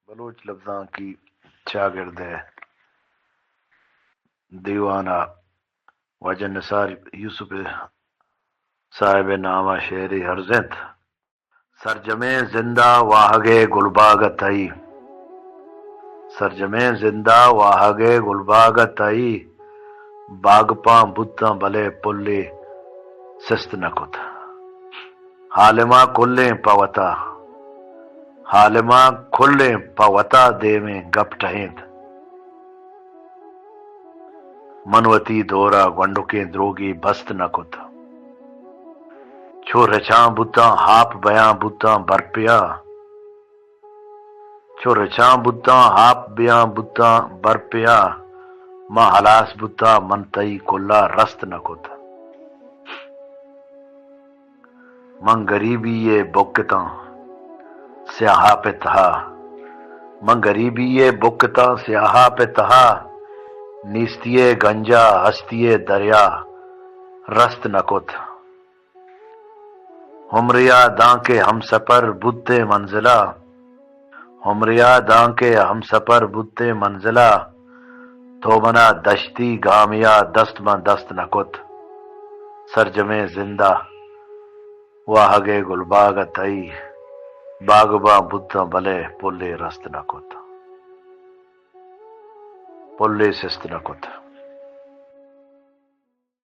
بلوچ لفظاں کی شاگرد ہے دیوانہ وجہ نثار یوسف صاحب نامہ شعر ہرزت سرجمے زندہ واہگے گلباگ تئی سرجمے زندہ واہگے گلباگ تئی باغ پاں بتاں بلے پلے سست نکت حالما کلیں پوتا حالما کھلیں پوتا دے میں گپ ٹہند منوتی دورا گنڈکیں دروگی بست نکت چھو رچاں بتاں ہاپ بیاں بتاں برپیا چھو رچاں بتاں ہاپ بیاں بتاں برپیا ماں ہلاس بتا من تئی کلا رست نکت من غریبی یہ بکتاں سیاہا پہ تہا من غریبی یہ بکتاں سیاہا پہ تہا نیستیے گنجا ہستیے دریا رست نکت ہمریا داں کے ہم سفر بتے منزلہ ہمریا داں کے ہم سفر بتے منزلہ تو منا دشتی گامیا دست من دست نکت سرجمے زندہ واہگے گلباگ تئی باغ باں بتاں بلے پلے رست نکت پلے سست نکت